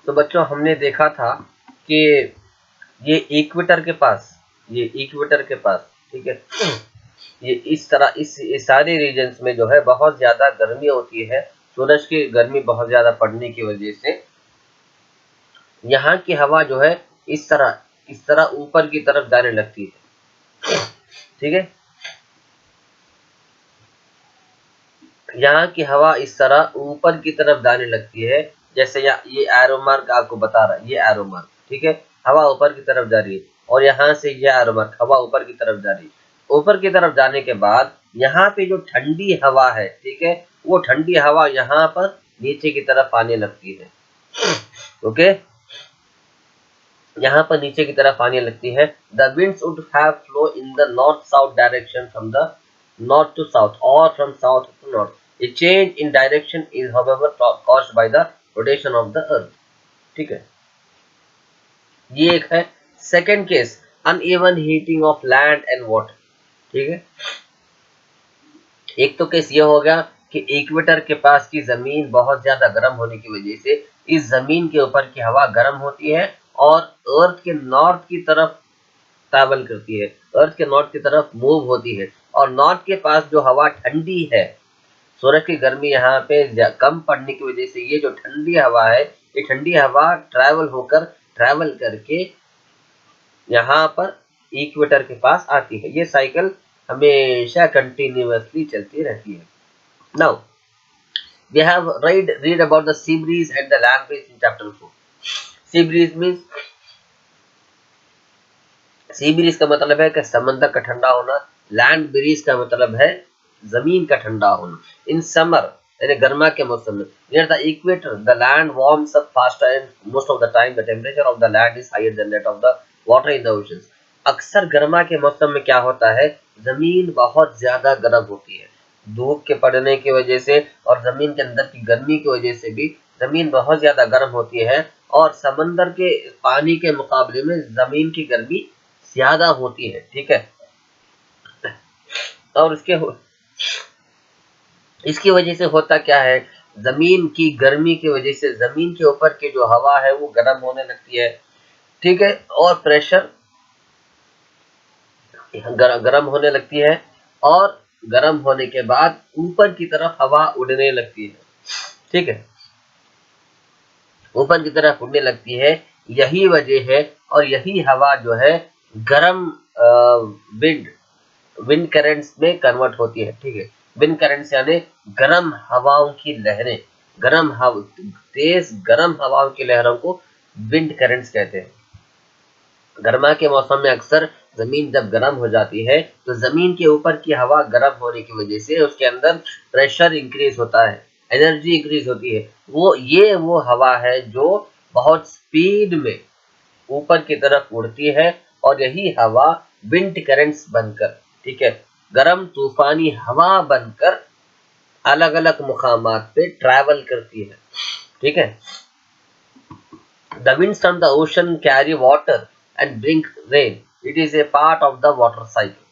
तो बच्चों हमने देखा था कि ये इक्वेटर के पास, ठीक है, ये इस तरह इस सारे रीजन्स में जो है बहुत ज्यादा गर्मी होती है। सूरज की गर्मी बहुत ज्यादा पड़ने की वजह से यहाँ की हवा जो है इस तरह ऊपर की तरफ जाने लगती है, ठीक है। यहाँ की हवा इस तरह ऊपर की तरफ जाने लगती है, जैसे ये एरो मार्क आपको बता रहा है, ये एरो मार्क, ठीक है, हवा ऊपर की तरफ जा रही है, और यहाँ से ये एरो मार्क हवा ऊपर की तरफ जा रही है। ऊपर की तरफ जाने के बाद यहाँ पे जो ठंडी हवा है, ठीक है, वो ठंडी हवा यहाँ पर नीचे की तरफ आने लगती है, ओके, यहाँ पर नीचे की तरफ आने लगती है। The winds would have flow in the north south direction from the north to south or from south to north. A change in direction is however caused by the rotation of the earth. ठीक है, ये एक है। Second case, uneven heating of land and water, ठीक है। एक तो case ये हो गया कि इक्वेटर के पास की जमीन बहुत ज्यादा गर्म होने की वजह से इस जमीन के ऊपर की हवा गर्म होती है और अर्थ के नॉर्थ की तरफ ट्रैवल करती है, अर्थ के नॉर्थ की तरफ मूव होती है, और नॉर्थ के पास जो हवा ठंडी है, सूरज की गर्मी यहाँ पे कम पड़ने की वजह से ये जो ठंडी हवा है, ये ठंडी हवा ट्रैवल करके यहाँ पर इक्वेटर के पास आती है। ये साइकिल हमेशा कंटिन्यूअसली चलती रहती है। Now we have read about the sea breeze and the land breeze in chapter 4. sea breeze means, sea breeze का मतलब है कि समंदर का ठंडा होना, लैंड ब्रीज का मतलब है जमीन का ठंडा होना। इन समर यानी गर्मा के मौसम में near the equator the land warms up faster and most of the time the temperature of the land is higher than that of the water in the oceans. अक्सर गर्मा के मौसम में क्या होता है, जमीन बहुत ज्यादा गर्म होती है, धूप के पड़ने की वजह से और जमीन के अंदर की गर्मी की वजह से भी जमीन बहुत ज्यादा गर्म होती है, और समंदर के पानी के मुकाबले में जमीन की गर्मी ज्यादा होती है, ठीक है। और इसकी वजह से होता क्या है, जमीन की गर्मी की वजह से जमीन के ऊपर की जो हवा है वो गर्म होने लगती है, ठीक है, और प्रेशर गर्म होने लगती है, और गर्म होने के बाद ऊपर की तरफ हवा उड़ने लगती है, ठीक है, ऊपर की तरफ उड़ने लगती है। यही वजह है, और यही हवा जो है गर्म विंड करंट्स में कन्वर्ट होती है, ठीक है। विंड करंट्स यानी गर्म हवाओं की लहरें, तेज गर्म हवाओं की लहरों को विंड करंट्स कहते हैं। गर्मा के मौसम में अक्सर जमीन जब गर्म हो जाती है तो जमीन के ऊपर की हवा गर्म होने की वजह से उसके अंदर प्रेशर इंक्रीज होता है, एनर्जी इंक्रीज होती है। वो हवा है जो बहुत स्पीड में ऊपर की तरफ उड़ती है, और यही हवा विंड करंट्स बनकर, ठीक है, गर्म तूफानी हवा बनकर अलग अलग मुकामात पे ट्रैवल करती है, ठीक है। The winds from the ocean carry water and bring rain. It is a part of the water cycle.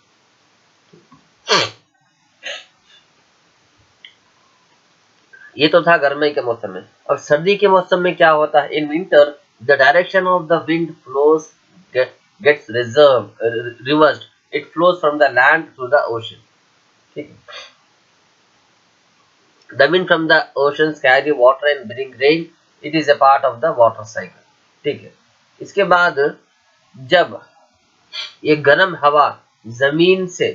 ये तो था गर्मी के मौसम में। और सर्दी के मौसम में क्या होता है, in winter the direction of the wind flows gets reversed. It flows from the land to the ocean. ठीक है, the wind from the oceans carry water and bring rain. It is a part of the water cycle. ठीक है, इसके बाद जब ये गर्म हवा जमीन से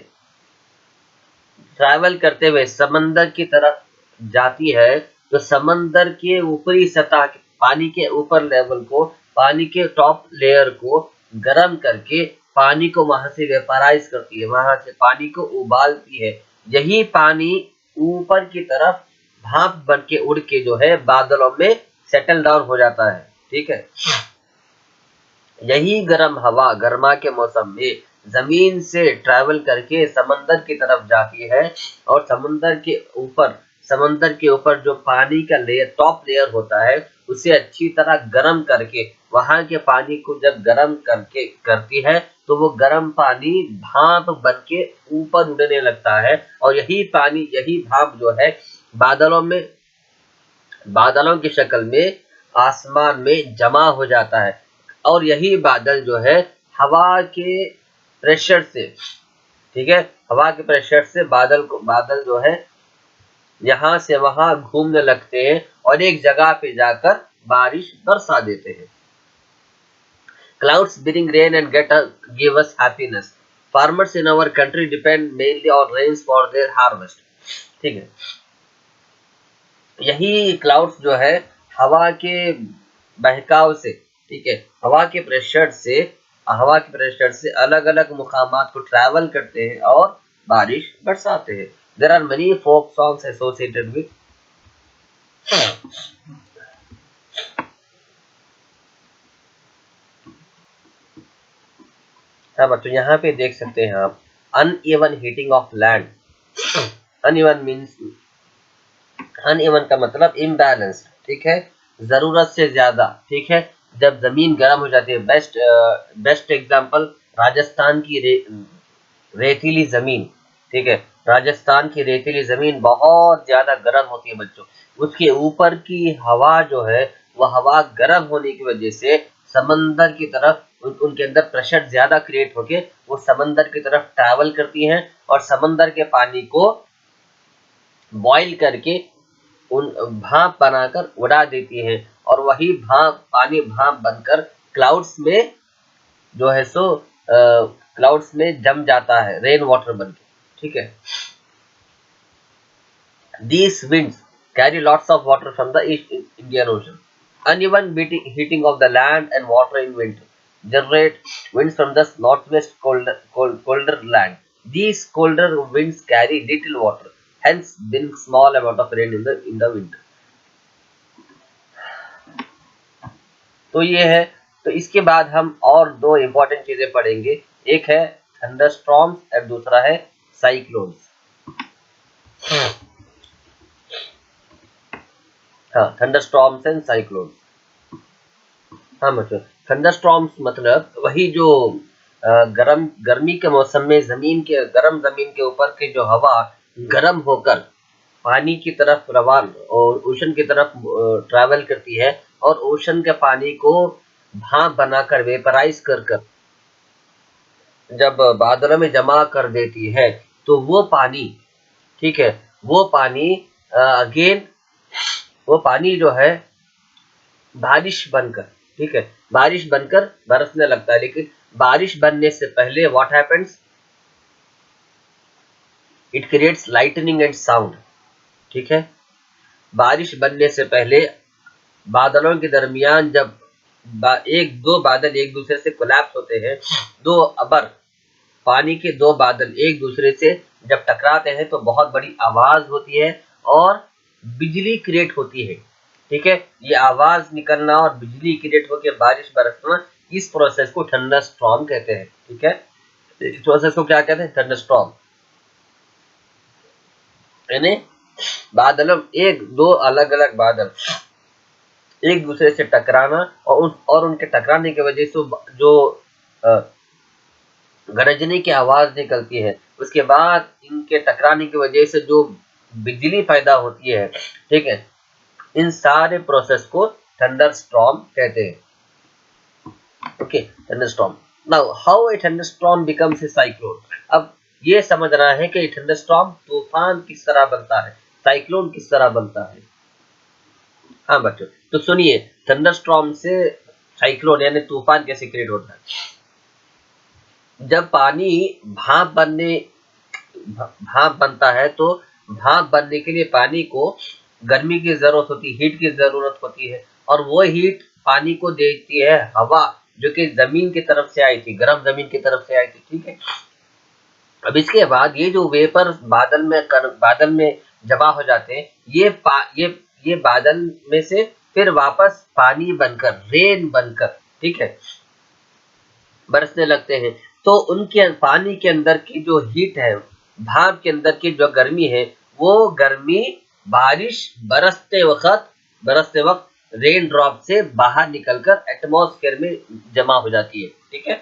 ट्रैवल करते हुए समंदर की तरफ जाती है, तो समंदर के ऊपरी सतह पानी के ऊपर लेवल को, पानी के टॉप लेयर को गर्म करके पानी को वहां से वेपराइज करती है, वहां से पानी को उबालती है। यही पानी ऊपर की तरफ भाप बन के उड़ के जो है बादलों में सेटल डाउन हो जाता है, ठीक है। यही गर्म हवा गर्मा के मौसम में जमीन से ट्रैवल करके समंदर की तरफ जाती है, और समंदर के ऊपर जो पानी का लेयर, टॉप लेयर होता है, उसे अच्छी तरह गर्म करके वहां के पानी को जब गर्म करके करती है तो वो गर्म पानी भाप बन के ऊपर उड़ने लगता है, और यही पानी, यही भाप जो है बादलों की शक्ल में आसमान में जमा हो जाता है और यही बादल जो है हवा के प्रेशर से, ठीक है, हवा के प्रेशर से बादल जो है यहाँ से वहां घूमने लगते हैं और एक जगह पे जाकर बारिश बरसा देते हैं। Clouds bring rain and give us happiness. Farmers in our country depend mainly on rains for their harvest. ठीक है, यही क्लाउड्स जो है हवा के बहकाव से, ठीक है, हवा के प्रेशर से अलग अलग मुकामात को ट्रैवल करते हैं और बारिश बरसाते हैं। There are many folk songs associated with हाँ बच्चों, यहाँ पे देख सकते हैं आप uneven heating of land. Uneven means, uneven का मतलब इम्बैलेंस्ड, ठीक है, जरूरत से ज्यादा, ठीक है, जब जमीन गर्म हो जाती है। बेस्ट एग्जांपल राजस्थान की रेतीली जमीन, ठीक है, राजस्थान की रेतीली जमीन बहुत ज्यादा गर्म होती है बच्चों। उसके ऊपर की हवा जो है वह हवा गर्म होने की वजह से समंदर की तरफ उनके अंदर प्रेशर ज्यादा क्रिएट होके वो समंदर की तरफ ट्रैवल करती हैं और समंदर के पानी को बॉईल करके उन भाप बनाकर उड़ा देती हैं और वही पानी भाप बनकर क्लाउड्स में जो है सो क्लाउड्स में जम जाता है, रेन वाटर बनके, ठीक है। These winds carry lots of water from the East Indian Ocean. Uneven heating of the land and water in winter generate winds from the northwest colder land. These colder winds carry little water, hence bring small amount of rain in the winter. तो ये है। तो इसके बाद हम और दो important चीजें पढ़ेंगे, एक है थंडरस्टॉर्म्स और दूसरा है साइक्लोन्स। हाँ, थंडरस्टॉर्म्स एंड साइक्लोन्स। हाँ बच्चों, थंडरस्टॉर्म्स मतलब वही जो गर्मी के मौसम में गर्म जमीन के ऊपर की जो हवा गर्म होकर पानी की तरफ रवान और ओशन की तरफ ट्रैवल करती है और ओशन के पानी को भाप बनाकर वेपराइज कर जब बादलों में जमा कर देती है तो वो पानी, ठीक है, वो पानी अगेन वो पानी जो है बारिश बनकर, ठीक है, बारिश बनकर बरसने लगता है। लेकिन बारिश बनने से पहले what happens, it creates lightning and sound, ठीक है। बारिश बनने से पहले बादलों के दरमियान जब दो बादल एक दूसरे से कोलैप्स होते हैं, दो अबर पानी के दो बादल एक दूसरे से जब टकराते हैं तो बहुत बड़ी आवाज होती है और बिजली क्रिएट होती है, ठीक है। ये आवाज निकलना और बिजली क्रिएट होकर बारिश बरसना, इस प्रोसेस को थंडरस्टॉर्म कहते हैं, ठीक है। इस प्रोसेस को क्या कहते हैं? थंडरस्टॉर्म। यानी बादलों दो अलग अलग बादल एक दूसरे से टकराना और उनके टकराने की वजह से जो गरजने की आवाज निकलती है, उसके बाद इनके टकराने की वजह से जो बिजली पैदा होती है, ठीक है, इन सारे प्रोसेस को थंडरस्टॉर्म कहते हैं। Okay, thunderstorm. Now how a thunderstorm becomes a cyclone. अब ये समझना है कि थंडरस्टॉर्म तूफान किस तरह बनता है, साइक्लोन किस तरह बनता है। हाँ बच्चों, तो सुनिए, थंडरस्टॉर्म से साइक्लोन यानी तूफान कैसे क्रिएट होता है। जब पानी भाप बनता है तो भाप बनने के लिए पानी को गर्मी की जरूरत होती है, हीट की जरूरत होती है और वो हीट पानी को देती है हवा जो कि जमीन की तरफ से आई थी, गर्म जमीन की तरफ से आई थी, ठीक है। अब इसके बाद ये जो वेपर बादल में जमा हो जाते हैं, ये बादल में से फिर वापस पानी बनकर, रेन बनकर, ठीक है, बरसने लगते हैं। तो उनके पानी के अंदर की जो हीट है, भाप के अंदर की जो गर्मी है, वो गर्मी बारिश बरसते वक्त रेन ड्रॉप से बाहर निकलकर एटमॉस्फेयर में जमा हो जाती है, ठीक है।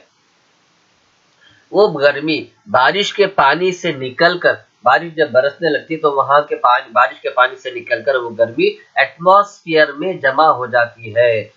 वो गर्मी बारिश के पानी से निकलकर बारिश जब बरसने लगती है तो वहां के पानी, बारिश के पानी से निकलकर वो गर्मी एटमॉस्फेयर में जमा हो जाती है